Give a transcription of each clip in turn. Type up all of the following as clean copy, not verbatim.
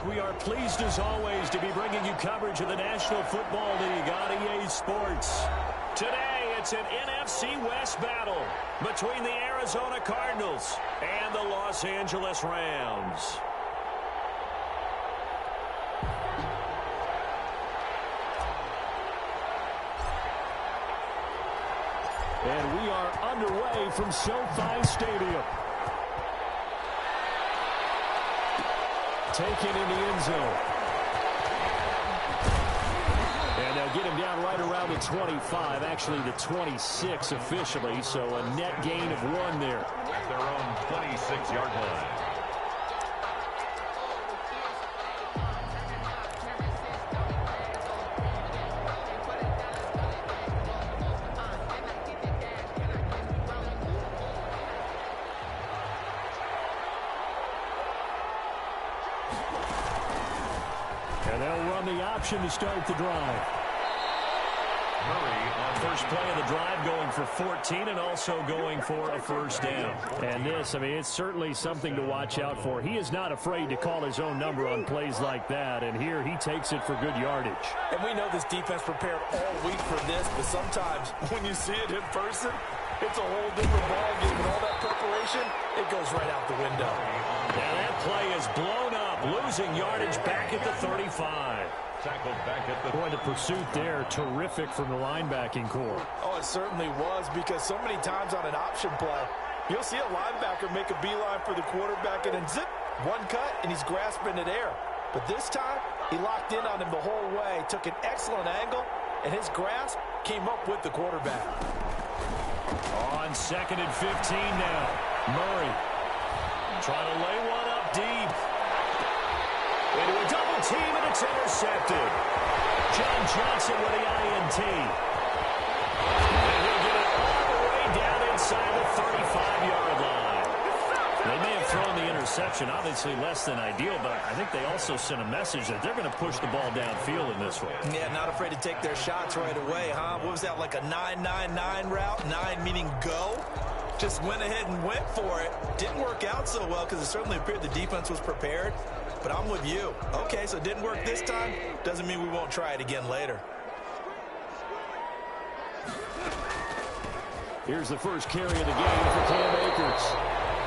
We are pleased as always to be bringing you coverage of the National Football League on EA Sports. Today, it's an NFC West battle between the Arizona Cardinals and the Los Angeles Rams. And we are underway from SoFi Stadium. Taken in the end zone. And they'll get him down right around the 25, actually the 26 officially, so a net gain of 1 there. At their own 26-yard line. And they'll run the option to start the drive. Murray on first play of the drive, going for 14 and also going for a first down. And this, I mean, it's certainly something to watch out for. He is not afraid to call his own number on plays like that, and here he takes it for good yardage. And we know this defense prepared all week for this, but sometimes when you see it in person, it's a whole different ballgame, and all that preparation, it goes right out the window. Now that play is blown up, losing yardage back at the 35. Tackled back at the... Boy, the pursuit there, terrific from the linebacking core. Oh, it certainly was, because so many times on an option play, you'll see a linebacker make a beeline for the quarterback, and then zip, one cut, and he's grasping at air. But this time, he locked in on him the whole way, took an excellent angle, and his grasp came up with the quarterback. On 2nd and 15 now. Murray trying to lay one up deep. Into a double team, and it's intercepted. John Johnson with the INT. And he'll get it all the way down inside the 35-yard line. They may have thrown the interception, obviously less than ideal, but I think they also sent a message that they're going to push the ball downfield in this one. Yeah, not afraid to take their shots right away, huh? What was that, like a 9-9-9 route? 9 meaning go? Just went ahead and went for it. Didn't work out so well because it certainly appeared the defense was prepared. But I'm with you. Okay, so it didn't work this time. Doesn't mean we won't try it again later. Here's the first carry of the game for Cam Akers.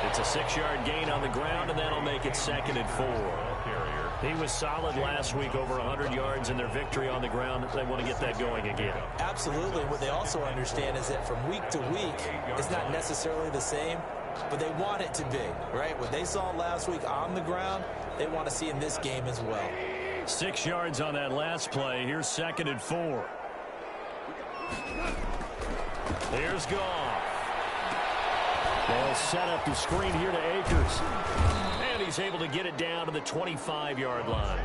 It's a 6-yard gain on the ground, and that'll make it 2nd and 4. He was solid last week, over 100 yards in their victory on the ground. They want to get that going again. Absolutely. What they also understand is that from week to week, it's not necessarily the same, but they want it to be, right? What they saw last week on the ground, they want to see in this game as well. 6 yards on that last play. Here's 2nd and 4. Here's Goff. They'll set up the screen here to Akers. And he's able to get it down to the 25-yard line.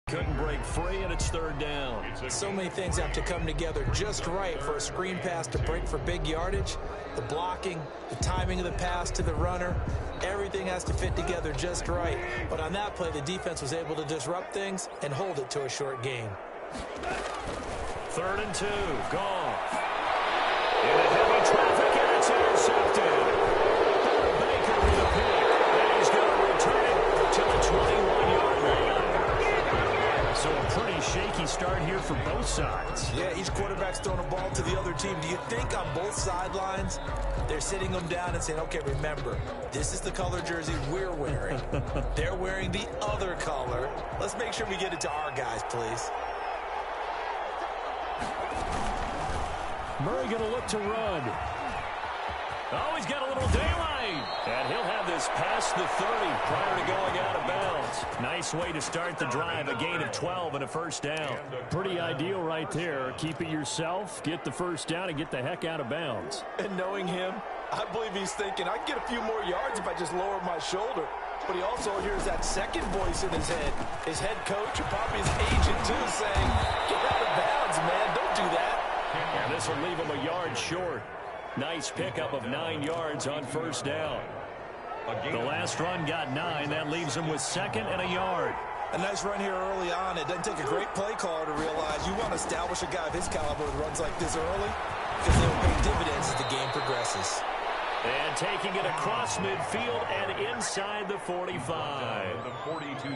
Couldn't break free, and it's 3rd down. So many things have to come together just right for a screen pass to break for big yardage. The blocking, the timing of the pass to the runner, everything has to fit together just right. But on that play, the defense was able to disrupt things and hold it to a short gain. 3rd and 2. Goff. Into heavy traffic, and it's intercepted. Baker with a pick, and he's going to return it to the 21-yard line. So a pretty shaky start here for both sides. Yeah, each quarterback's throwing a ball to the other team. Do you think on both sidelines they're sitting them down and saying, okay, remember, this is the color jersey we're wearing. They're wearing the other color. Let's make sure we get it to our guys, please. Murray going to look to run. Oh, he's got a little daylight. And he'll have this past the 30 prior to going out of bounds. Nice way to start the drive. A gain of 12 and a first down. Pretty ideal right there. Keep it yourself, get the first down, and get the heck out of bounds. And knowing him, I believe he's thinking, I can get a few more yards if I just lower my shoulder. But he also hears that second voice in his head. His head coach and probably his agent, too, saying, get out of bounds, man. Don't do that. And this will leave him a yard short. Nice pickup of 9 yards on first down. The last run got 9. That leaves him with 2nd and a yard. A nice run here early on. It doesn't take a great play caller to realize you want to establish a guy of his caliber with runs like this early because they will pay dividends as the game progresses. And taking it across midfield and inside the 45.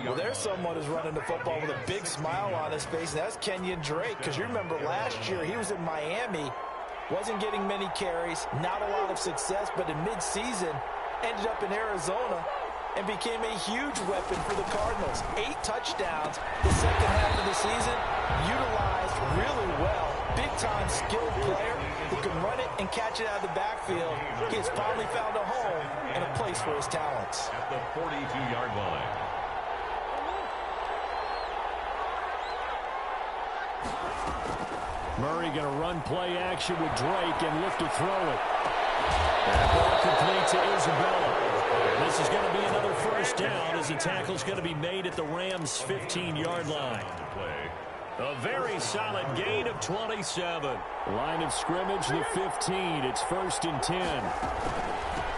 Well, there's someone who's running the football with a big smile on his face, and that's Kenyon Drake, because you remember last year he was in Miami, wasn't getting many carries, not a lot of success, but in midseason ended up in Arizona and became a huge weapon for the Cardinals. 8 touchdowns the second half of the season, utilized really well. Big-time skilled player who can run it and catch it out of the backfield. He has finally found a home and a place for his talents. At the 42-yard line. Murray going to run play action with Drake and look to throw it. That ball complete to Isabella. This is going to be another first down as the tackle's going to be made at the Rams' 15-yard line. A very solid gain of 27. Line of scrimmage, the 15. It's 1st and 10.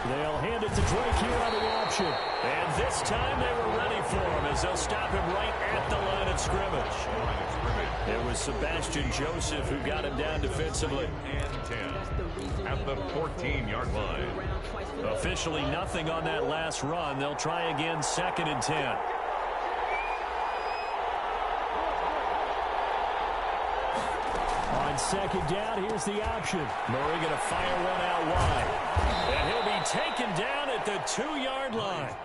They'll hand it to Drake here on the option. And this time they were ready for him as they'll stop him right at the line of scrimmage. It was Sebastian Joseph who got him down defensively. And 10 at the 14-yard line. Officially nothing on that last run. They'll try again 2nd and 10. On 2nd down, here's the option. Murray going to fire one out wide. And he'll be taken down at the 2-yard line.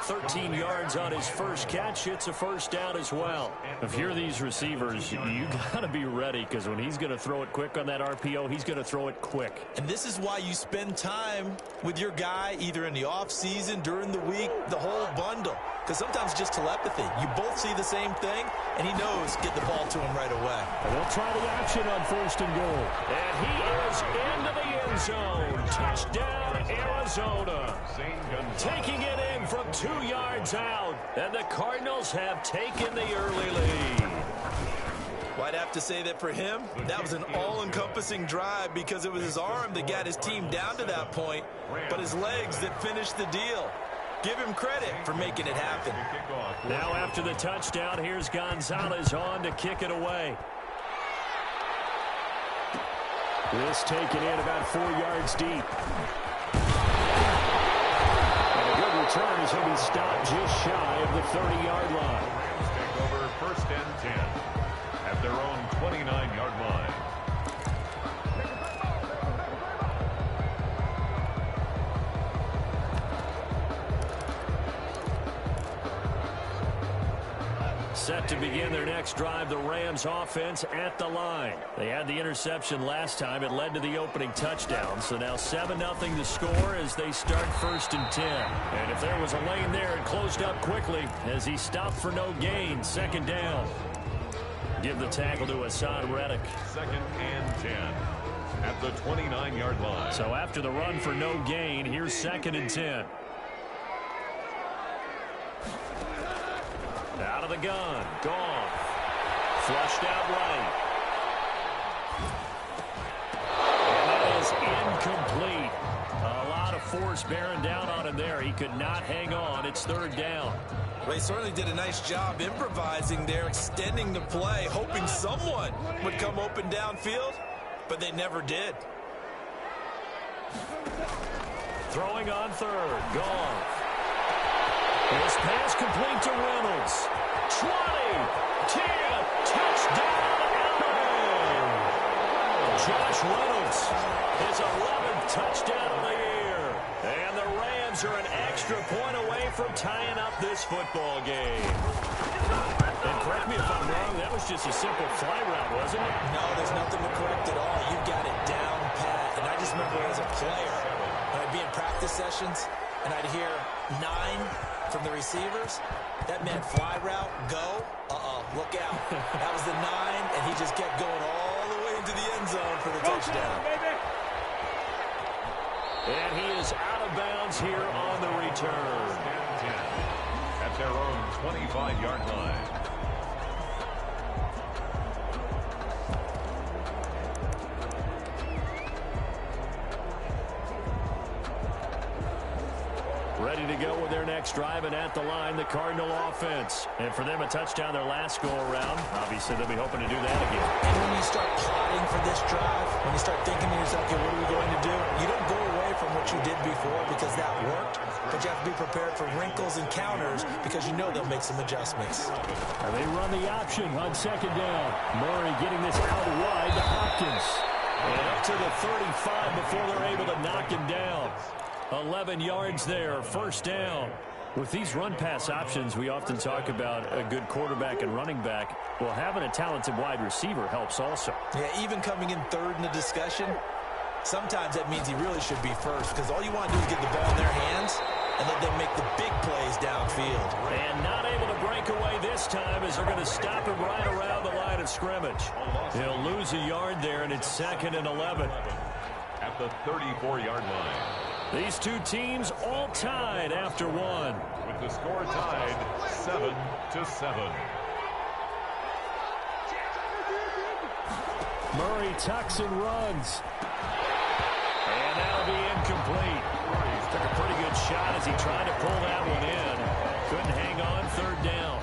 13 yards on his first catch. It's a first down as well. If you're these receivers, you got to be ready, because when he's going to throw it quick on that RPO, he's going to throw it quick. And this is why you spend time with your guy either in the offseason, during the week, the whole bundle. Because sometimes it's just telepathy. You both see the same thing, and he knows get the ball to him right away. And they'll try the action on 1st and goal. And he is into the end zone. Touchdown, Arizona. Taking it in from 2 yards out. And the Cardinals have taken the early lead. Well, I'd have to say that for him, that was an all-encompassing drive, because it was his arm that got his team down to that point, but his legs that finished the deal. Give him credit for making it happen. Now after the touchdown, here's Gonzalez on to kick it away. This taken in about 4 yards deep. And a good return as he'll be stopped just shy of the 30-yard line. Take over 1st and 10 at their own 29-yard line. Set to begin their next drive, the Rams offense at the line. They had the interception last time. It led to the opening touchdown. So now 7-0 the score as they start 1st and 10. And if there was a lane there, it closed up quickly as he stopped for no gain. 2nd down. Give the tackle to Hassan Reddick. 2nd and 10 at the 29-yard line. So after the run for no gain, here's 2nd and 10. Out of the gun. Gone. Flushed out right. And that is incomplete. A lot of force bearing down on him there. He could not hang on. It's 3rd down. They certainly did a nice job improvising there, extending the play, hoping someone would come open downfield, but they never did. Throwing on 3rd. Gone. This pass complete to Reynolds. 20, 10, touchdown, Alabama. Josh Reynolds, his 11th touchdown of the year. And the Rams are an extra point away from tying up this football game. And correct me if I'm wrong, that was just a simple fly route, wasn't it? No, there's nothing to correct at all. You've got it down pat. And I just remember as a player, when I'd be in practice sessions, and I'd hear 9 from the receivers, that meant fly route, go, look out. That was the 9, and he just kept going all the way into the end zone for the touchdown. And he is out of bounds here on the return. At their own 25-yard line. Ready to go with their next drive, and at the line, the Cardinal offense. And for them, a touchdown their last go-around. Obviously, they'll be hoping to do that again. And when you start plotting for this drive, when you start thinking to yourself, okay, what are we going to do? You don't go away from what you did before because that worked, but you have to be prepared for wrinkles and counters because you know they'll make some adjustments. They run the option on second down. Murray getting this out wide to Hopkins. And up to the 35 before they're able to knock him down. 11 yards there, first down. With these run-pass options, we often talk about a good quarterback and running back. Well, having a talented wide receiver helps also. Yeah, even coming in third in the discussion, sometimes that means he really should be first because all you want to do is get the ball in their hands and let them make the big plays downfield. And not able to break away this time as they're going to stop him right around the line of scrimmage. He'll lose a yard there, and it's 2nd and 11. At the 34-yard line. These two teams all tied after one. With the score tied 7-7. Murray tucks and runs. And that'll be incomplete. Took a pretty good shot as he tried to pull that one in. Couldn't hang on, third down.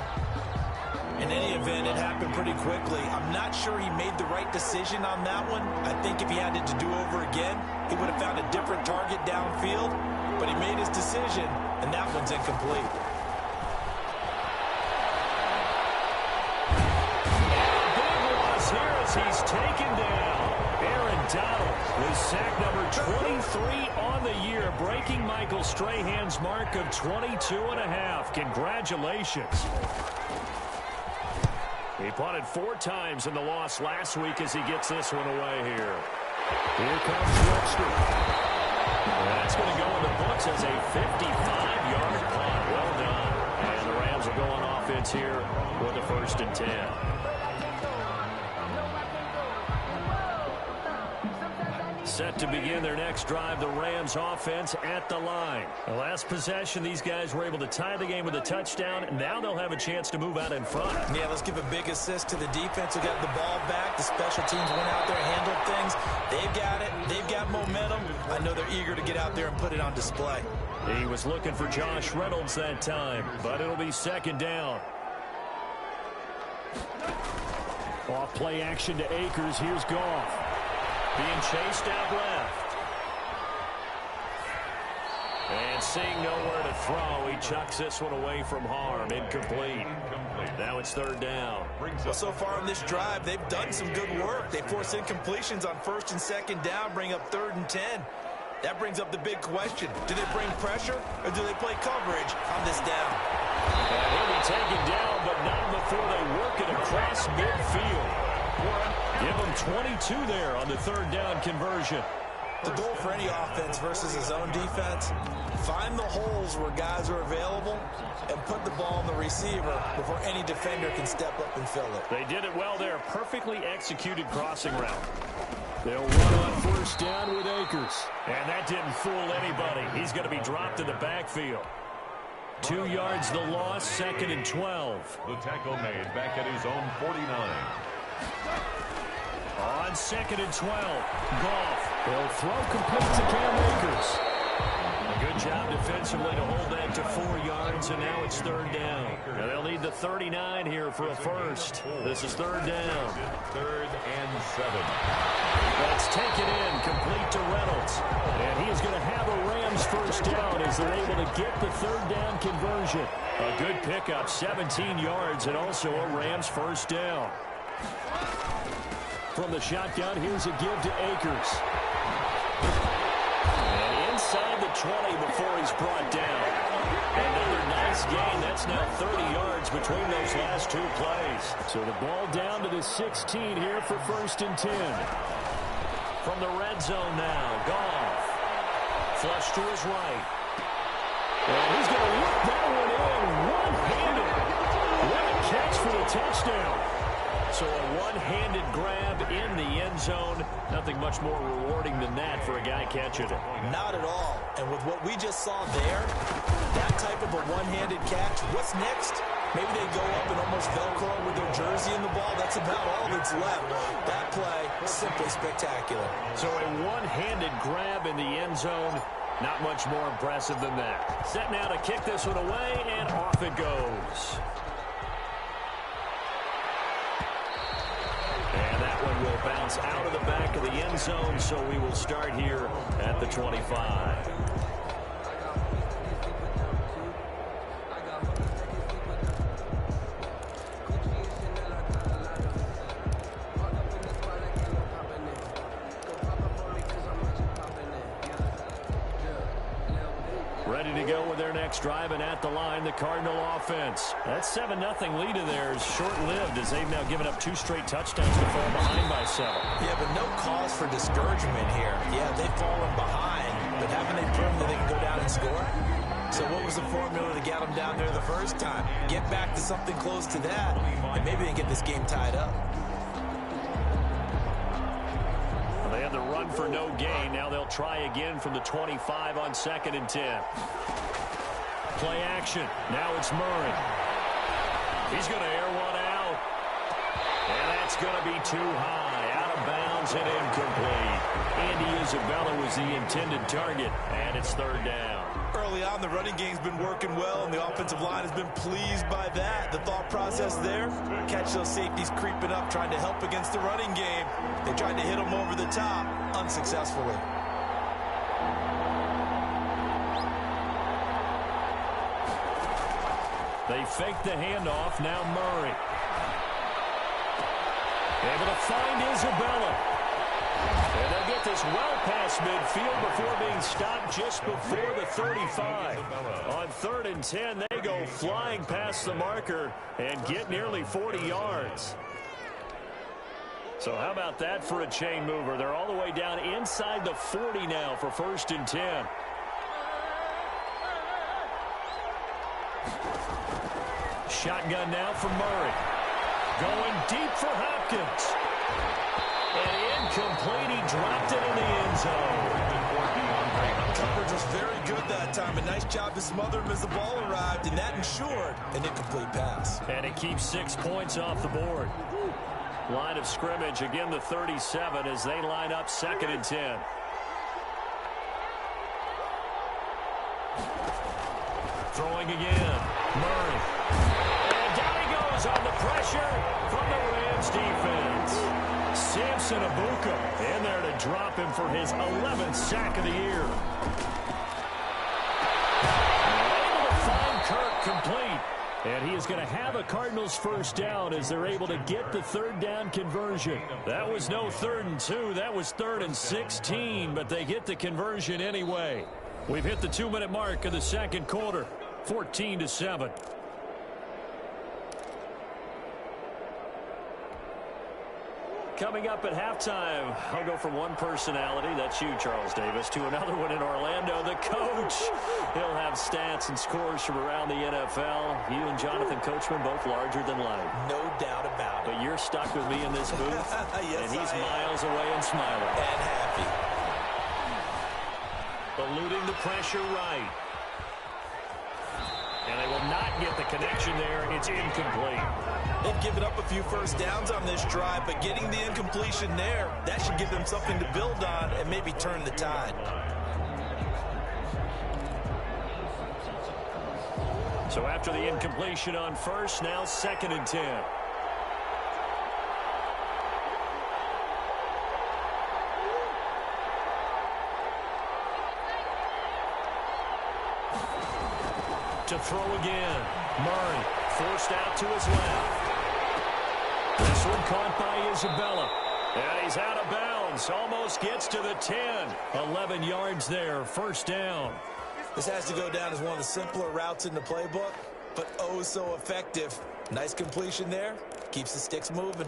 In any event, it happened pretty quickly. I'm not sure he made the right decision on that one. I think if he had it to do over again, he would have found a different target downfield. But he made his decision, and that one's incomplete. Big loss here as he's taken down. Aaron Donald with sack number 23 on the year, breaking Michael Strahan's mark of 22.5. Congratulations. He punted 4 times in the loss last week as he gets this one away here. Here comes Webster. That's going to go in the books as a 55-yard punt. Well done. And the Rams will go on offense here with a 1st and 10. Set to begin their next drive, the Rams offense at the line. The last possession, these guys were able to tie the game with a touchdown. Now they'll have a chance to move out in front. Yeah, let's give a big assist to the defense who got the ball back. The special teams went out there, handled things. They've got it. They've got momentum. I know they're eager to get out there and put it on display. He was looking for Josh Reynolds that time, but it'll be 2nd down. Off play action to Akers. Here's Goff. Being chased out left. And seeing nowhere to throw, he chucks this one away from harm. Incomplete. Now it's 3rd down. Well, so far on this drive, they've done some good work. They force incompletions on 1st and 2nd down, bring up 3rd and 10. That brings up the big question. Do they bring pressure or do they play coverage on this down? And he'll be taken down, but not before they work it across midfield. Give him 22 there on the 3rd down conversion. The goal for any offense versus his own defense, find the holes where guys are available and put the ball on the receiver before any defender can step up and fill it. They did it well there. Perfectly executed crossing route. They'll run on 1st down with Akers. And that didn't fool anybody. He's going to be dropped in the backfield. 2 yards the loss, 2nd and 12. The tackle made back at his own 49. On 2nd and 12, Goff. He'll throw complete to Cam Akers. A good job defensively to hold that to 4 yards, and now it's 3rd down. Now they'll need the 39 here for a first. This is 3rd down. 3rd and 7. That's taken in, complete to Reynolds. And he is going to have a Rams first down as they're able to get the 3rd down conversion. A good pickup, 17 yards, and also a Rams first down. From the shotgun, here's a give to Akers. And inside the 20 before he's brought down. Another nice gain. That's now 30 yards between those last 2 plays. So the ball down to the 16 here for 1st and 10. From the red zone now, Goff. Flush to his right. And he's going to whip that one in one-handed. What a catch for the touchdown. So a one-handed grab in the end zone. Nothing much more rewarding than that for a guy catching it. Not at all. And with what we just saw there, that type of a one-handed catch, what's next? Maybe they go up and almost Velcro with their jersey in the ball. That's about all that's left. That play, simply spectacular. So a one-handed grab in the end zone. Not much more impressive than that. Set now to kick this one away, and off it goes. And that one will bounce out of the back of the end zone, so we will start here at the 25. Ready to go with their next drive, and at the line, the Cardinal offense. That 7-0 lead of theirs short-lived as they've now given up 2 straight touchdowns to fall behind by 7. Yeah, but no cause for discouragement here. Yeah, they've fallen behind, but haven't they proven that they can go down and score? So what was the formula to get them down there the first time? Get back to something close to that, and maybe they get this game tied up. They had the run for no gain. Now they'll try again from the 25 on 2nd and 10. Play action. Now it's Murray. He's going to air one out. And that's going to be too high. Out of bounds and incomplete. Andy Isabella was the intended target, and it's 3rd down. Early on, the running game's been working well, and the offensive line has been pleased by that. The thought process there, catch those safeties creeping up, trying to help against the running game. They tried to hit them over the top, unsuccessfully. They fake the handoff. Now Murray. Able to find Isabella. And they'll get this well past midfield before being stopped just before the 35. On 3rd and 10, they go flying past the marker and get nearly 40 yards. So how about that for a chain mover? They're all the way down inside the 40 now for 1st and 10. Shotgun now for Murray. Going deep for Hopkins. And incomplete. He dropped it in the end zone. Coverage was very good that time. A nice job to smother him as the ball arrived, and that ensured an incomplete pass. And it keeps 6 points off the board. Line of scrimmage, again the 37 as they line up 2nd and 10. Throwing again. Murray. And down he goes on the pressure from the Rams defense. Samson Abuka in there to drop him for his 11th sack of the year. Able to find Kirk complete. And he is going to have a Cardinals 1st down as they're able to get the 3rd down conversion. That was no 3rd and 2. That was 3rd and 16, but they get the conversion anyway. We've hit the 2-minute mark of the 2nd quarter, 14-7. Coming up at halftime, I'll go from one personality, that's you, Charles Davis, to another one in Orlando, the coach. He'll have stats and scores from around the NFL. You and Jonathan Coachman both larger than life. No doubt about it. But you're stuck with me in this booth, yes, and he's miles away and smiling. And happy. Eluding the pressure right. And they will not get the connection there. It's incomplete. They've given up a few 1st downs on this drive, but getting the incompletion there, that should give them something to build on and maybe turn the tide. So after the incompletion on 1st, now 2nd and 10. To throw again. Murray forced out to his left. This one caught by Isabella. And he's out of bounds. Almost gets to the 10. 11 yards there. 1st down. This has to go down as one of the simpler routes in the playbook, but oh so effective. Nice completion there. Keeps the sticks moving.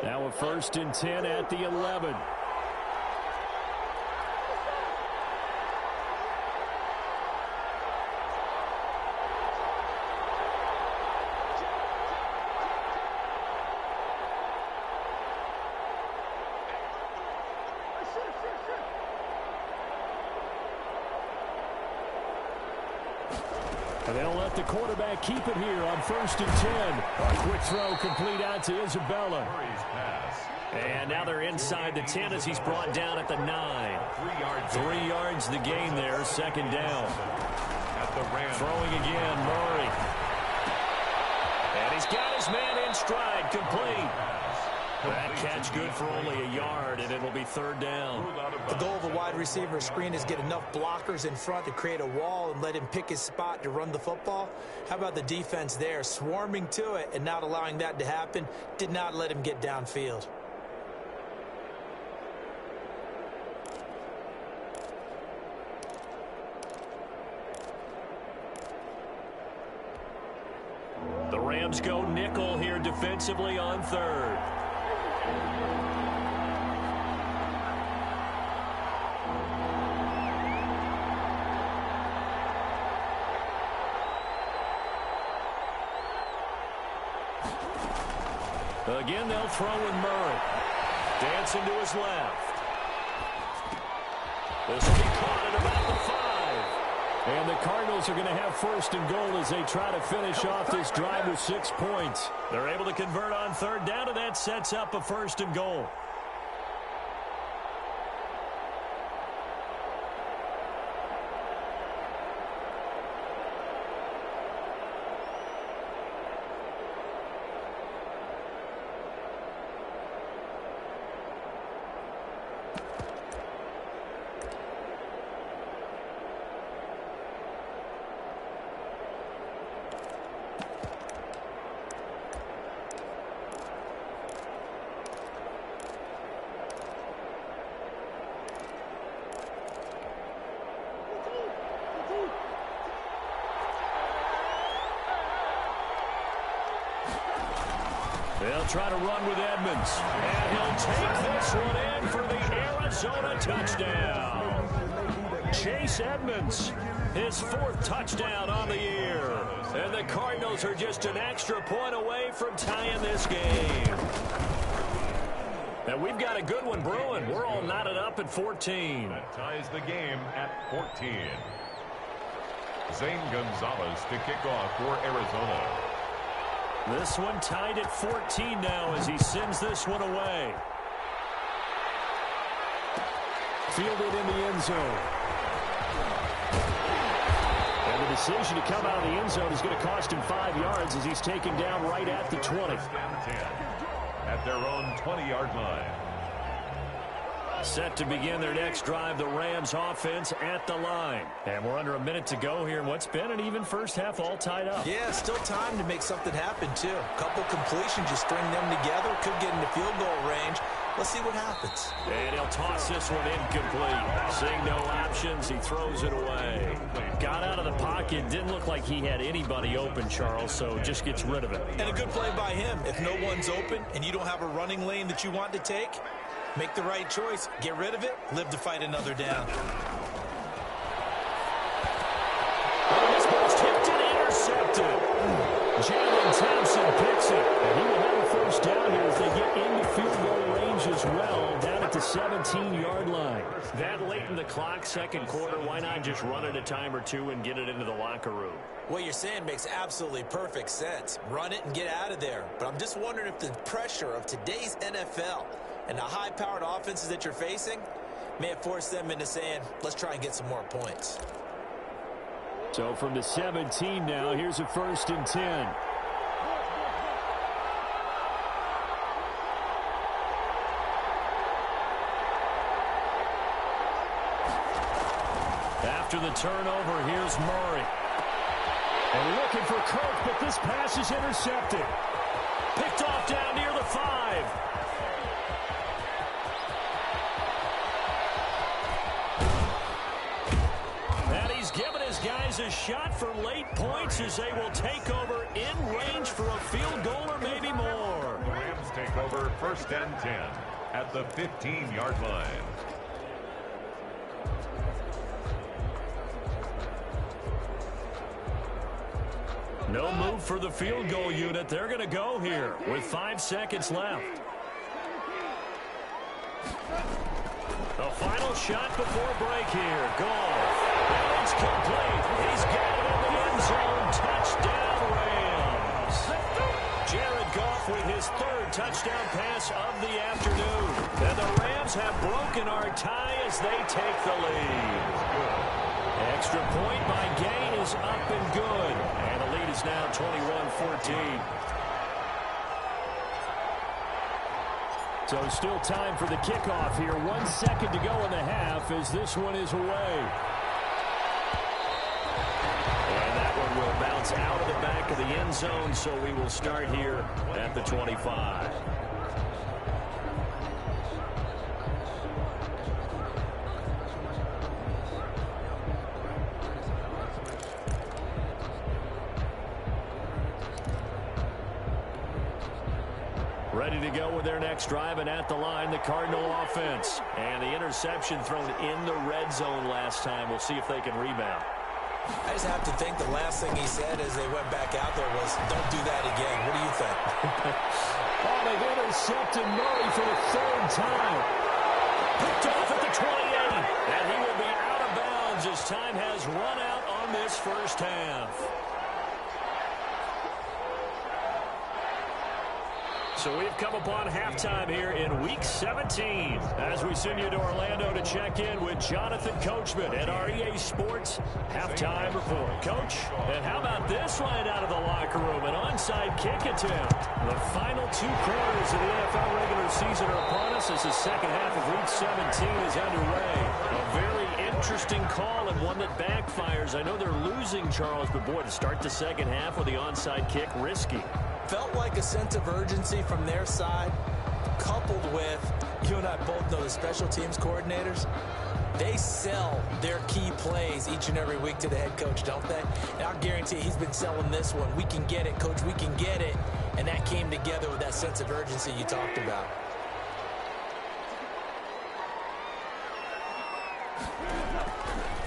Now a 1st and 10 at the 11. And they'll let the quarterback keep it here on 1st and 10. A quick throw complete out to Isabella. And now they're inside the 10 as he's brought down at the 9. 3 yards the gain there, 2nd down. Throwing again, Murray. And he's got his man in stride, complete. That catch good for only a yard, and it'll be 3rd down. The goal of a wide receiver screen is get enough blockers in front to create a wall and let him pick his spot to run the football. How about the defense there, swarming to it and not allowing that to happen? Did not let him get downfield. Rams go nickel here defensively on third. Again, they'll throw with Murray. Dancing to his left. This will be caught at about the 5. And the Cardinals are going to have first and goal as they try to finish off this drive with 6 points. They're able to convert on third down, and that sets up a first and goal. They'll try to run with Edmonds. And he'll take this one in for the Arizona touchdown. Chase Edmonds, his 4th touchdown on the year. And the Cardinals are just an extra point away from tying this game. And we've got a good one brewing. We're all knotted up at 14. That ties the game at 14. Zane Gonzalez to kick off for Arizona. This one tied at 14 now as he sends this one away. Fielded in the end zone. And the decision to come out of the end zone is going to cost him 5 yards as he's taken down right at the 20. At their own 20-yard line. Set to begin their next drive, the Rams offense at the line. And we're under a minute to go here in what's been an even first half, all tied up. Yeah, still time to make something happen, too. A couple completions, just string them together. Could get into field goal range. Let's see what happens. And he'll toss this one incomplete. Seeing no options, he throws it away. Got out of the pocket. Didn't look like he had anybody open, Charles, so just gets rid of it. And a good play by him. If no one's open and you don't have a running lane that you want to take, make the right choice. Get rid of it. Live to fight another down. And this ball's tipped and intercepted. Jalen Thompson picks it. And he will have a first down here as they get into field goal range as well, down at the 17-yard line. That late in the clock, second quarter, why not just run it a time or two and get it into the locker room? What you're saying makes absolutely perfect sense. Run it and get out of there. But I'm just wondering if the pressure of today's NFL and the high-powered offenses that you're facing may have forced them into saying, let's try and get some more points. So from the 17 now, here's a 1st and 10. After the turnover, here's Murray. And looking for Kirk, but this pass is intercepted. Picked off down near the 5. Giving his guys a shot for late points as they will take over in range for a field goal or maybe more. The Rams take over 1st and 10 at the 15-yard line. No move for the field goal unit. They're going to go here with 5 seconds left. The final shot before break here. Goal. And it's complete. He's got it in the end zone. Touchdown, Rams. Jared Goff with his 3rd touchdown pass of the afternoon. And the Rams have broken our tie as they take the lead. Extra point by Gain is up and good. And the lead is now 21-14. So still time for the kickoff here. 1 second to go in the half as this one is away. And that one will bounce out of the back of the end zone, so we will start here at the 25. ready to go with their next drive, and at the line, the Cardinal offense. And the interception thrown in the red zone last time. We'll see if they can rebound. I just have to think the last thing he said as they went back out there was, don't do that again. What do you think? Oh, they've intercepted Murray for the third time. Picked off at the 28. And he will be out of bounds as time has run out on this first half. So we've come upon halftime here in Week 17 as we send you to Orlando to check in with Jonathan Coachman at our EA Sports Halftime Report. Coach, and how about this line out of the locker room? An onside kick attempt. The final 2 quarters of the NFL regular season are upon us as the second half of Week 17 is underway. A very interesting call and one that backfires. I know they're losing, Charles, but boy, to start the second half with the onside kick, risky. Felt like a sense of urgency from their side, coupled with, you and I both know the special teams coordinators, they sell their key plays each and every week to the head coach, don't they? And I'll guarantee he's been selling this one. We can get it, coach, we can get it. And that came together with that sense of urgency you talked about.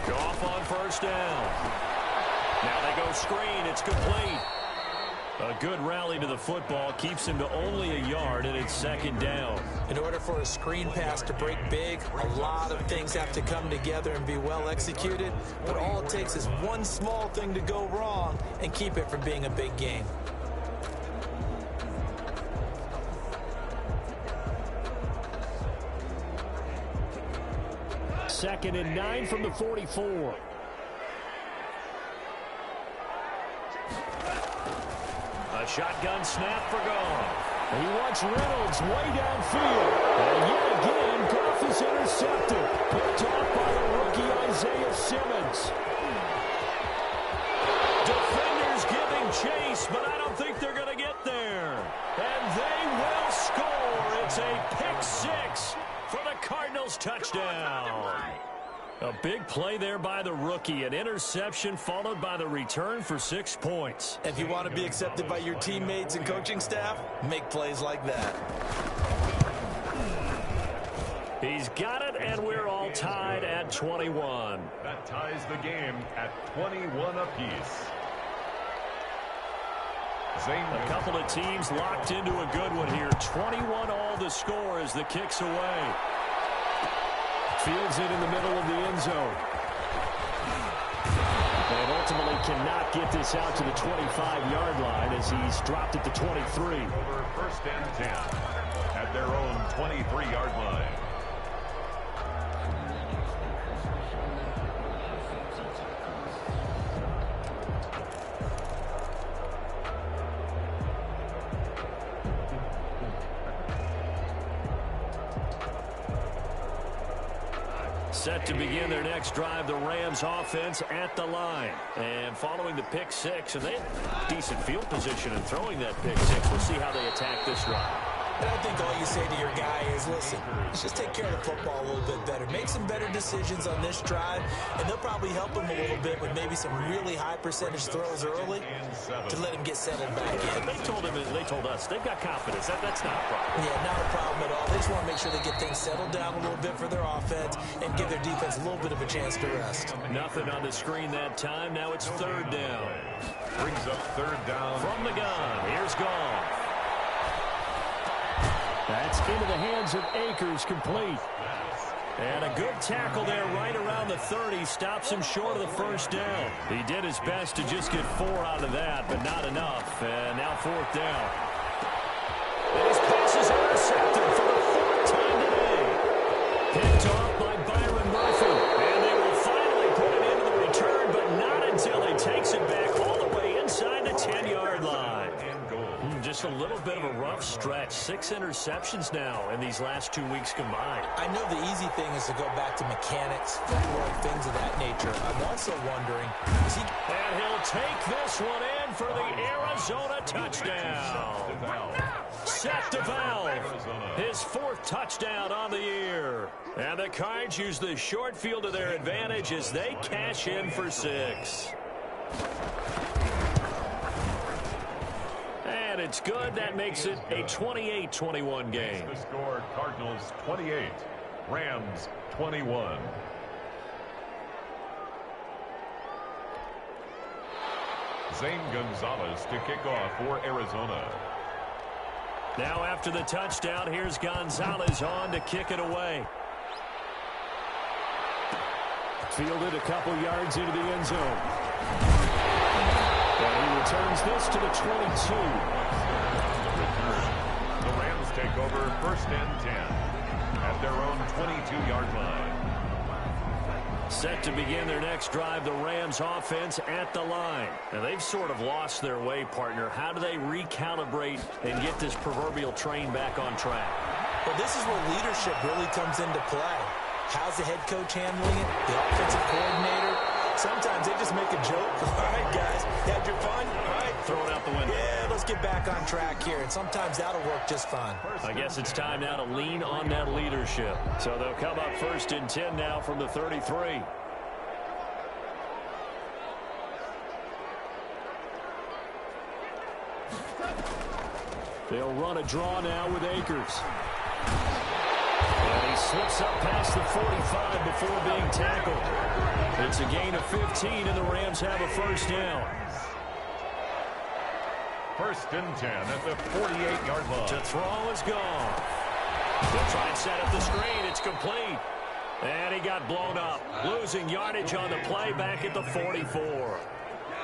Goff on first down. Now they go screen. It's complete. A good rally to the football keeps him to only a yard, and it's second down. In order for a screen pass to break big, a lot of things have to come together and be well executed. But all it takes is one small thing to go wrong and keep it from being a big game. Second and 9 from the 44. A shotgun snap for Goff. He wants Reynolds way downfield. And yet again, Goff is intercepted. Picked off by the rookie Isaiah Simmons. Defenders giving chase, but I don't think they're going to get there. And they will score. It's a pick 6 for the Cardinals touchdown. A big play there by the rookie. An interception followed by the return for 6 points. If you want to be accepted by your teammates and coaching staff, make plays like that. He's got it, and we're all tied at 21. That ties the game at 21 apiece. A couple of teams locked into a good one here. 21 all the score as the kick's away. Fields it in the middle of the end zone. And ultimately cannot get this out to the 25-yard line as he's dropped at the 23. Over first and 10 at their own 23-yard line. Set to begin their next drive, the Rams offense at the line. And following the pick 6, and they had decent field position in throwing that pick 6. We'll see how they attack this drive. And I think all you say to your guy is, listen, let's just take care of the football a little bit better. Make some better decisions on this drive, and they'll probably help him a little bit with maybe some really high percentage throws early to let him get settled back in. They told us, they've got confidence. That's not a problem. Yeah, not a problem at all. They just want to make sure they get things settled down a little bit for their offense and give their defense a little bit of a chance to rest. Nothing on the screen that time. Now it's third down. Brings up third down. From the gun, here's Goff. That's into the hands of Akers, complete. And a good tackle there right around the 30. Stops him short of the first down. He did his best to just get 4 out of that, but not enough. And now fourth down. And his pass is intercepted for the 4th time today. Picked off by Byron Murphy. And they will finally put it into the return, but not until he takes it back all the way inside the 10-yard line. Just a little bit of a rough stretch. 6 interceptions now in these last 2 weeks combined. I know the easy thing is to go back to mechanics, footwork, things of that nature. I'm also wondering, is he... And he'll take this one in for the Arizona touchdown. Set to Valve. His 4th touchdown on the year. And the Cards use the short field to their advantage as they cash in for 6. And it's good. That makes it a 28-21 game. The score, Cardinals 28, Rams 21. Zane Gonzalez to kick off for Arizona. Now after the touchdown, here's Gonzalez on to kick it away. Fielded a couple yards into the end zone. And he returns this to the 22. The Rams take over first and 10 at their own 22-yard line. Set to begin their next drive, the Rams offense at the line. Now they've sort of lost their way, partner. How do they recalibrate and get this proverbial train back on track? Well, this is where leadership really comes into play. How's the head coach handling it? The offensive coordinator? Sometimes they just make a joke. All right, guys, you had your fun? All right. Throw it out the window. Yeah, let's get back on track here. And sometimes that'll work just fine. I guess it's time now to lean on that leadership. So they'll come up first and 10 now from the 33. They'll run a draw now with Akers. And he slips up past the 45 before being tackled. It's a gain of 15, and the Rams have a first down. First and 10 at the 48-yard line. To throw is gone. They'll try and set up the screen. It's complete. And he got blown up. Losing yardage on the play back at the 44.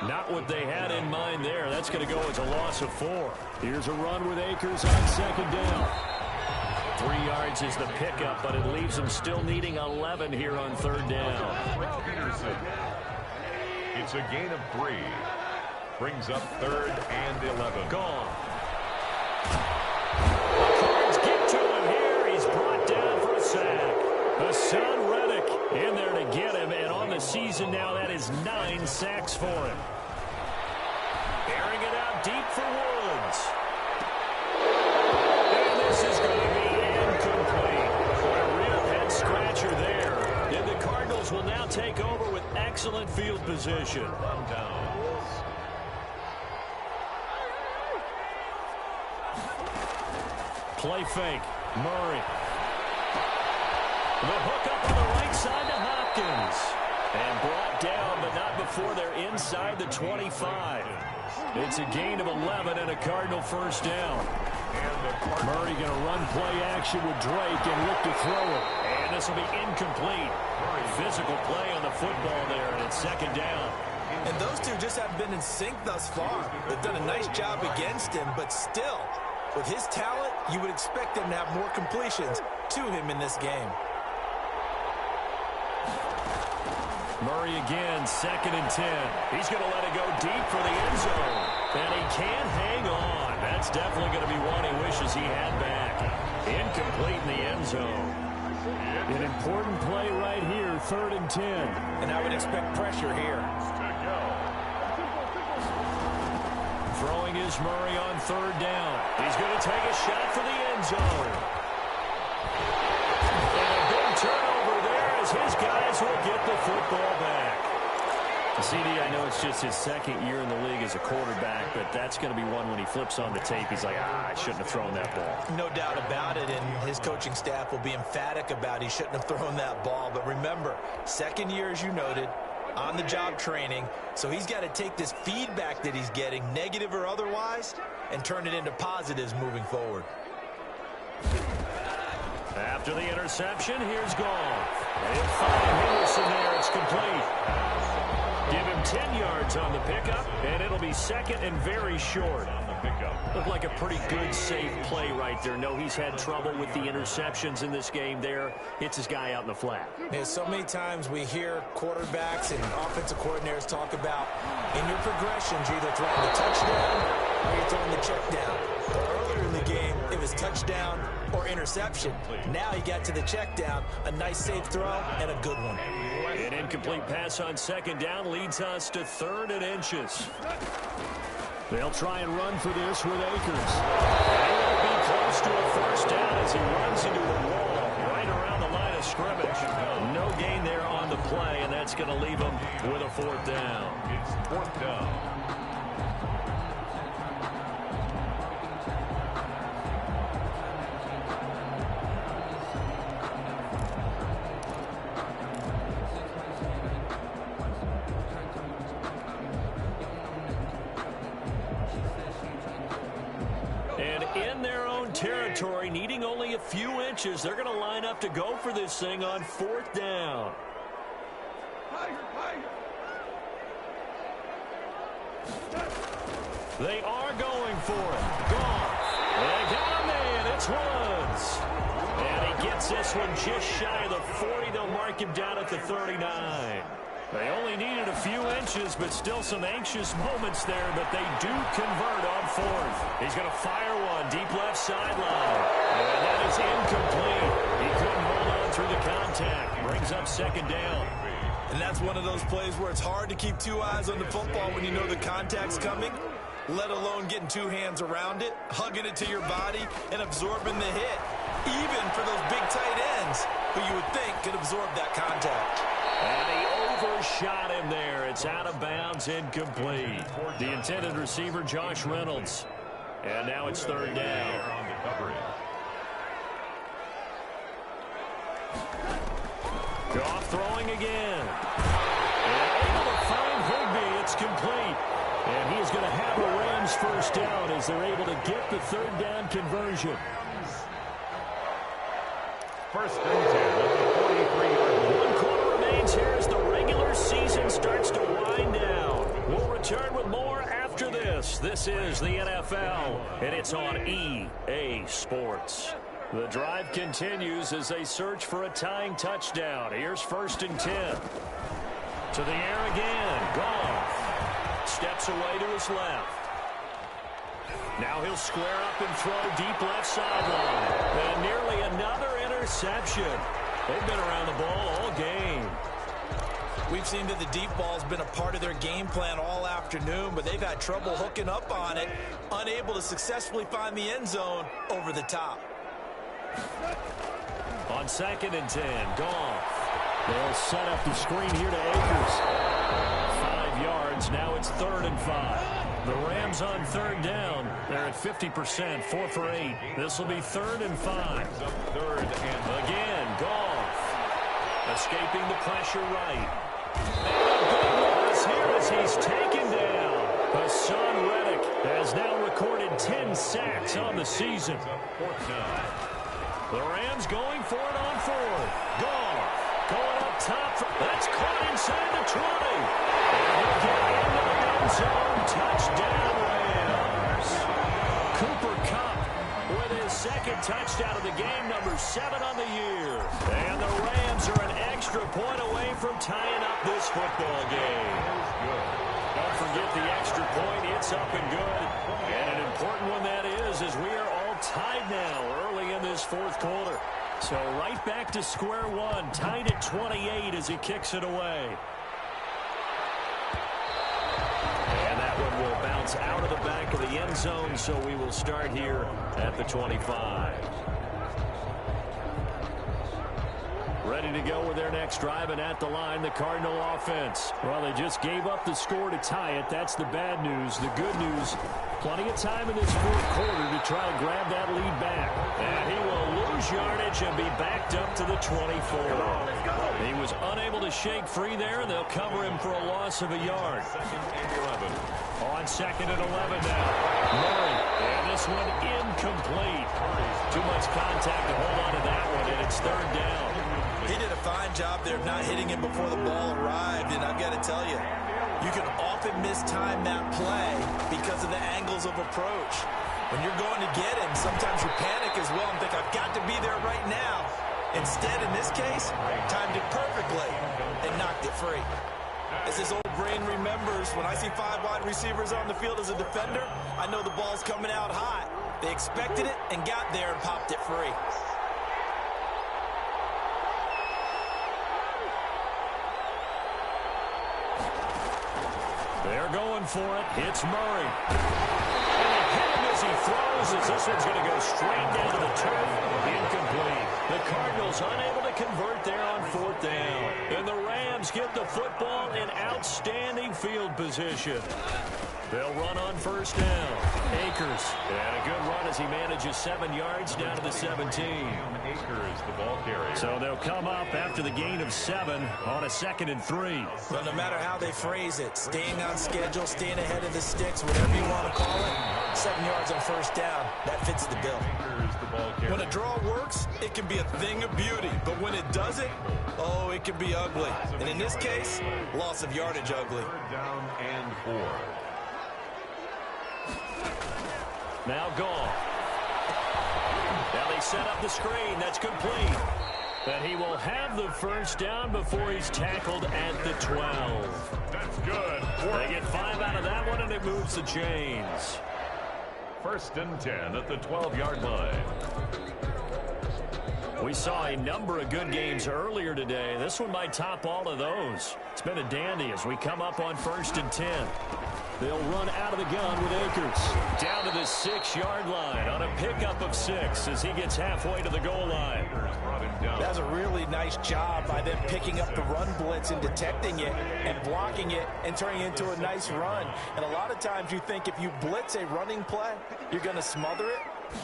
Not what they had in mind there. That's going to go as a loss of 4. Here's a run with Akers on second down. 3 yards is the pickup, but it leaves them still needing 11 here on third down. Peterson. It's a gain of 3. Brings up third and 11. Gone. The Cards get to him here. He's brought down for a sack. Hassan Reddick in there to get him, and on the season now, that is 9 sacks for him. Airing it out deep for Woods. And this is going to be incomplete. A real head-scratcher there. And the Cardinals will now take over with excellent field position. Play fake. Murray. The hook up on the right side to Hopkins. And brought down, but not before they're inside the 25. It's a gain of 11 and a Cardinal first down. Murray going to run play action with Drake and look to throw it. And this will be incomplete. Physical play on the football there, and it's second down. And those two just haven't been in sync thus far. They've done a nice job against him, but still, with his talent, you would expect them to have more completions to him in this game. Murray again, second and 10. He's going to let it go deep for the end zone. And he can't hang on. That's definitely going to be one he wishes he had back. Incomplete in the end zone. An important play right here, third and 10. And I would expect pressure here. Throwing is Murray on third down. He's going to take a shot for the end zone. And a big turnover there as his guys will get the football back. CD, I know it's just his second year in the league as a quarterback, but that's going to be one when he flips on the tape. He's like, I shouldn't have thrown that ball. No doubt about it, and his coaching staff will be emphatic about he shouldn't have thrown that ball. But remember, second year, as you noted, on-the-job training, so he's got to take this feedback that he's getting, negative or otherwise, and turn it into positives moving forward. After the interception, here's Goff. They'll find Henderson there. It's complete. Give him 10 yards on the pickup, and it'll be second and very short. On the pickup. Looked like a pretty good, safe play right there. No, he's had trouble with the interceptions in this game there. Hits his guy out in the flat. Yeah, so many times we hear quarterbacks and offensive coordinators talk about in your progressions, you're either throwing the touchdown or you're throwing the check down. Earlier in the game, it was touchdown or interception. Now he got to the check down, a nice safe throw, and a good one. An incomplete pass on second down leads us to third and inches. They'll try and run for this with Akers. And he'll be close to a first down as he runs into a wall right around the line of scrimmage. No gain there on the play, and that's going to leave him with a fourth down. It's fourth down. territory, needing only a few inches. They're going to line up to go for this thing on 4th down. They are going for it. Gone. They got a man. It's Woods. And he gets this one just shy of the 40. They'll mark him down at the 39. They only needed a few inches, but still some anxious moments there, but they do convert on 4th. He's going to fire one deep left sideline. And that is incomplete. He couldn't hold on through the contact. Brings up 2nd down. And that's one of those plays where it's hard to keep two eyes on the football when you know the contact's coming, let alone getting two hands around it, hugging it to your body, and absorbing the hit, even for those big tight ends who you would think could absorb that contact. And he overshot him there. It's out of bounds, incomplete. The intended receiver, Josh Reynolds. And now it's 3rd down. Goff throwing again. And able to find Higbee. It's complete. And he is going to have a Rams 1st down as they're able to get the 3rd down conversion. 1st and 10 at the 43-yard line. 1 quarter remains here as the regular season starts to wind down. We'll return with more after this. This is the NFL, and it's on EA Sports. The drive continues as they search for a tying touchdown. Here's 1st and 10. To the air again. Goff steps away to his left. Now he'll square up and throw deep left sideline. And nearly another interception. They've been around the ball all game. We've seen that the deep ball's been a part of their game plan all afternoon, but they've had trouble hooking up on it, unable to successfully find the end zone over the top. On 2nd and 10, Goff. They'll set up the screen here to Akers. 5 yards, now it's 3rd and 5. The Rams on 3rd down. They're at 50%, 4 for 8. This will be 3rd and 5. 3rd and again, Goff. Escaping the pressure right. And a big loss here as he's taken down. Hassan Reddick has now recorded 10 sacks on the season. 4th down. The Rams going for it on 4th. Goff going up top. That's caught inside the 20. And he'll get into the end zone. Touchdown, Rams. Cooper Kupp with his 2nd touchdown of the game, number 7 on the year. And the Rams are an extra point away from tying up this football game. Don't forget the extra point. It's up and good. And an important one that is, as we are all tied now early in this 4th quarter. So right back to square one, tied at 28 as he kicks it away. And that one will bounce out of the back of the end zone, so we will start here at the 25. Ready to go with their next drive, and at the line, the Cardinal offense. Well, they just gave up the score to tie it. That's the bad news. The good news, plenty of time in this 4th quarter to try to grab that lead back. And he will lose yardage and be backed up to the 24. He was unable to shake free there, and they'll cover him for a loss of a yard. 2nd and 11. On 2nd and 11 now. Murray, and this one incomplete. Too much contact to hold on to that one, and it's 3rd down. He did a fine job there of not hitting him before the ball arrived, and I've got to tell you, you can often mistime that play because of the angles of approach. When you're going to get him, sometimes you panic as well and think, I've got to be there right now. Instead, in this case, timed it perfectly and knocked it free. As his old brain remembers, when I see 5 wide receivers on the field as a defender, I know the ball's coming out hot. They expected it and got there and popped it free. They're going for it. It's Murray. And they hit him as he throws, as this one's going to go straight down to the turf. Incomplete. The Cardinals unable to convert there on 4th down. And the Rams get the football in outstanding field position. They'll run on 1st down. Akers. And a good run as he manages 7 yards down to the 17. Akers, the ball carrier. So they'll come up after the gain of 7 on a 2nd and 3. But no matter how they phrase it, staying on schedule, staying ahead of the sticks, whatever you want to call it, 7 yards on first down. That fits the bill. When a draw works, it can be a thing of beauty. But when it doesn't, oh, it can be ugly. And in this case, loss of yardage ugly. Third down and 4. Now gone. Now they set up the screen. That's complete. And he will have the first down before he's tackled at the 12. That's good. They get 5 out of that one, and it moves the chains. First and 10 at the 12-yard line. We saw a number of good games earlier today. This one might top all of those. It's been a dandy as we come up on first and 10. They'll run out of the gun with Akers. Down to the 6-yard line on a pickup of 6 as he gets halfway to the goal line. That's a really nice job by them picking up the run blitz and detecting it and blocking it and turning it into a nice run. And a lot of times you think if you blitz a running play, you're going to smother it.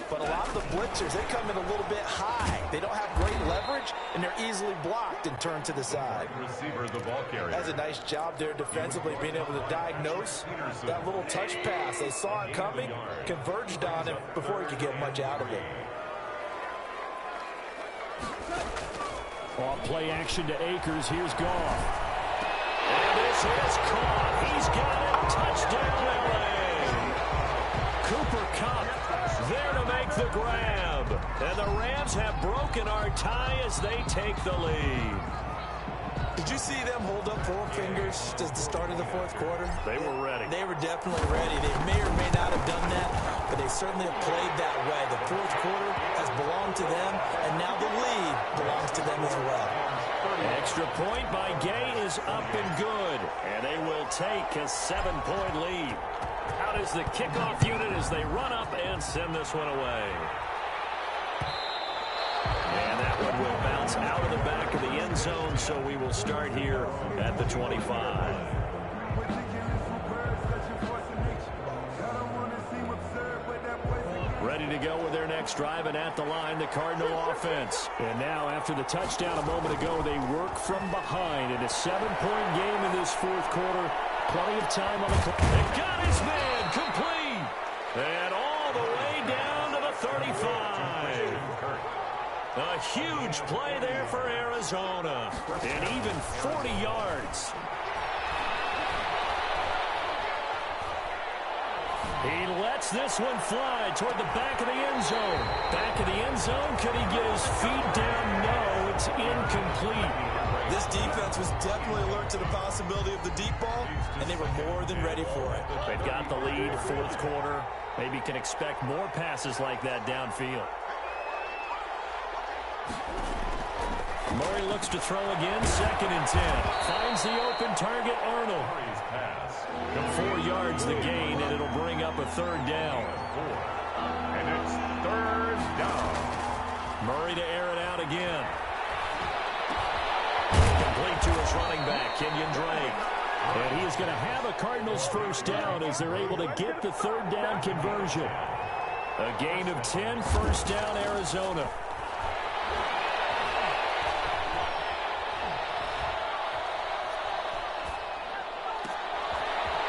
But a lot of the blitzers, they come in a little bit high. They don't have great leverage, and they're easily blocked and turned to the side. Receiver, the ball carrier. That's a nice job there defensively, being able to diagnose that little touch pass. They saw it coming, converged on it before he could get much out of it. Off play action to Akers. Here's Goff. And this is caught. He's got it. Touchdown, LA. Cooper Kupp there to make the grab. And the Rams have broken our tie as they take the lead. Did you see them hold up 4 fingers at the start of the fourth quarter? They were ready. They were definitely ready. They may or may not have done that, but they certainly have played that way. The fourth quarter has belonged to them, and now the lead belongs to them as well. Extra point by Gay is up and good, and they will take a 7-point lead. Out is the kickoff unit as they run up and send this one away. And that one will bounce out of the back of the end zone, so we will start here at the 25. Ready to go with their next drive, and at the line, the Cardinal offense. And now, after the touchdown a moment ago, they work from behind in a 7-point game in this fourth quarter. Plenty of time on the clock. They got his man complete. And all the way down to the 35. A huge play there for Arizona. And even 40 yards. He lets this one fly toward the back of the end zone. Back of the end zone. Could he get his feet down? No, it's incomplete. This defense was definitely alert to the possibility of the deep ball, and they were more than ready for it. They've got the lead, fourth quarter. Maybe can expect more passes like that downfield. Murray looks to throw again, 2nd and 10. Finds the open target, Arnold. 4 yards the gain, and it'll bring up a 3rd down. And it's 3rd down. Murray to air it out again. Complete to his running back, Kenyon Drake. And he is going to have a Cardinals first down as they're able to get the 3rd down conversion. A gain of 10, first down, Arizona.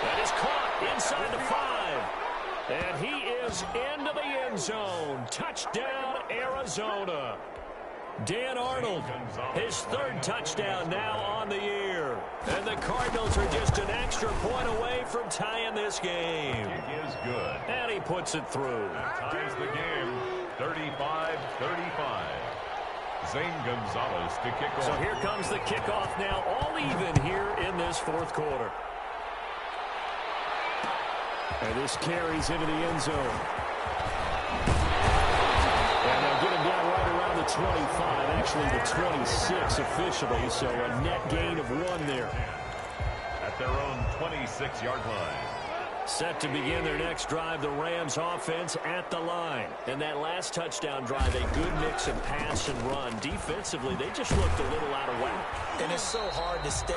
That is caught inside the 5. And he is into the end zone. Touchdown, Arizona. Dan Arnold, his 3rd touchdown now on the year. And the Cardinals are just an extra point away from tying this game. It is good. And he puts it through. That ties the game, 35-35. Zane Gonzalez to kick off. So here comes the kickoff now, all even here in this fourth quarter. And this carries into the end zone. And they'll get him down right around the 25, actually the 26 officially, so a net gain of 1 there. At their own 26-yard line. Set to begin their next drive, the Rams offense at the line. And that last touchdown drive, a good mix of pass and run. Defensively, they just looked a little out of whack. And it's so hard to stay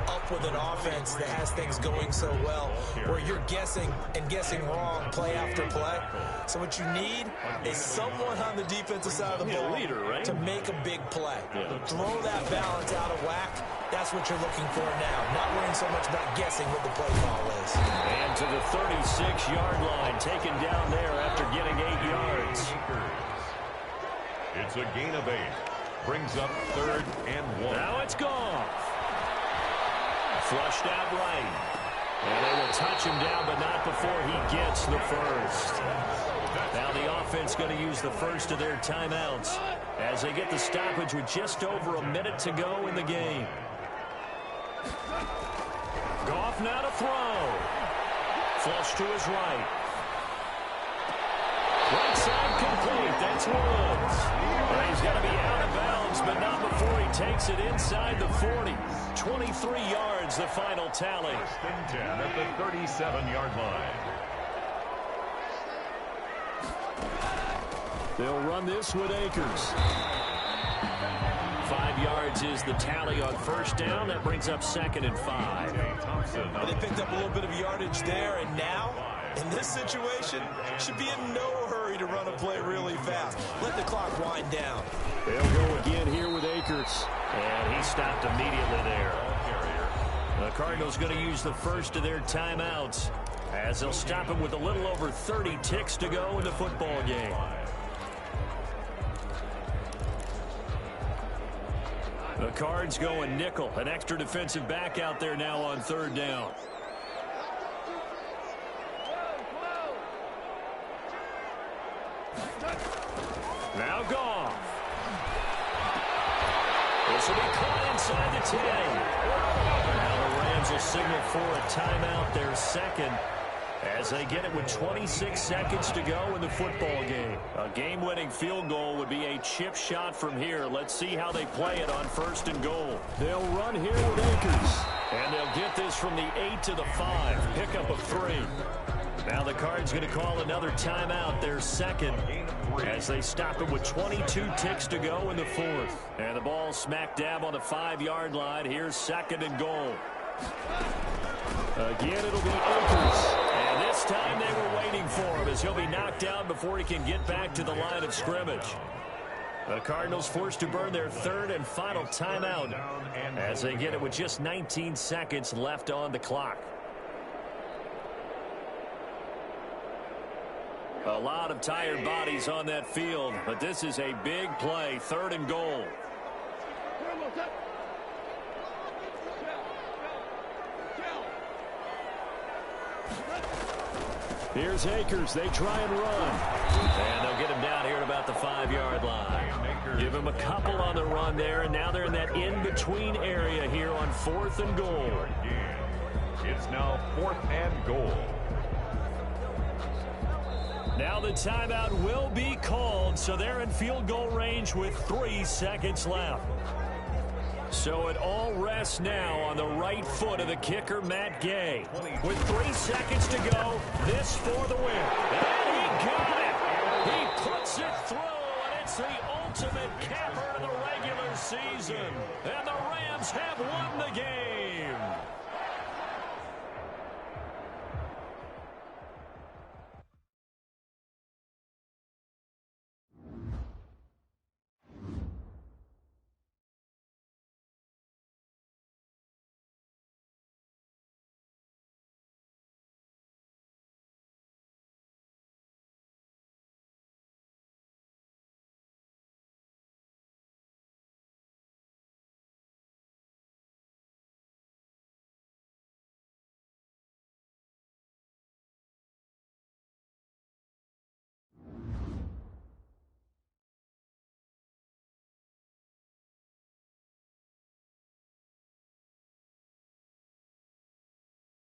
up with an offense that has things going so well, where you're guessing and guessing wrong play after play. So what you need is someone on the defensive side of the ball leader, right? to make a big play. Throw that balance out of whack, That's what you're looking for now. Not worrying so much about guessing what the play call is. And to the 36-yard line, taken down there after getting 8 yards. It's a gain of 8. Brings up 3rd and 1. Now it's gone. Flushed out right. And they will touch him down, but not before he gets the first. Now the offense going to use the first of their timeouts as they get the stoppage with just over a minute to go in the game. Goff now to throw. Flush to his right. Right side complete. That's Woods. Well, he's going to be out of bounds, but not before he takes it inside the 40. 23 yards, the final tally. 1st and 10 at the 37-yard line. They'll run this with Akers. 5 yards is the tally on first down. That brings up 2nd and 5. Well, they picked up a little bit of yardage there, and now, in this situation, should be in no hurry to run a play really fast. Let the clock wind down. They'll go again here with Akers. And he stopped immediately there. The Cardinals going to use the first of their timeouts as they'll stop him with a little over 30 ticks to go in the football game. The Cards going nickel. An extra defensive back out there now on 3rd down. Now Goff. This will be caught inside the 10. Now the Rams will signal for a timeout, their 2nd, as they get it with 26 seconds to go in the football game. A game-winning field goal would be a chip shot from here. Let's see how they play it on 1st and goal. They'll run here with Akers. And they'll get this from the 8 to the 5. Pickup of 3. Now the Cards going to call another timeout, their 2nd, as they stop it with 22 ticks to go in the 4th. And the ball smack dab on the 5-yard line. Here's 2nd and goal. Again, it'll be Akers. And this time they were waiting for him as he'll be knocked down before he can get back to the line of scrimmage. The Cardinals forced to burn their 3rd and final timeout as they get it with just 19 seconds left on the clock. A lot of tired bodies on that field, but this is a big play, 3rd and goal. Here's Akers. They try and run. And they'll get him down here at about the 5-yard line. Give him a couple on the run there, and now they're in that in-between area here on 4th and goal. It's now 4th and goal. Now the timeout will be called, so they're in field goal range with 3 seconds left. So it all rests now on the right foot of the kicker, Matt Gay. With 3 seconds to go, this for the win. And he got it! He puts it through, and it's the ultimate capper of the regular season. And the Rams have won the game.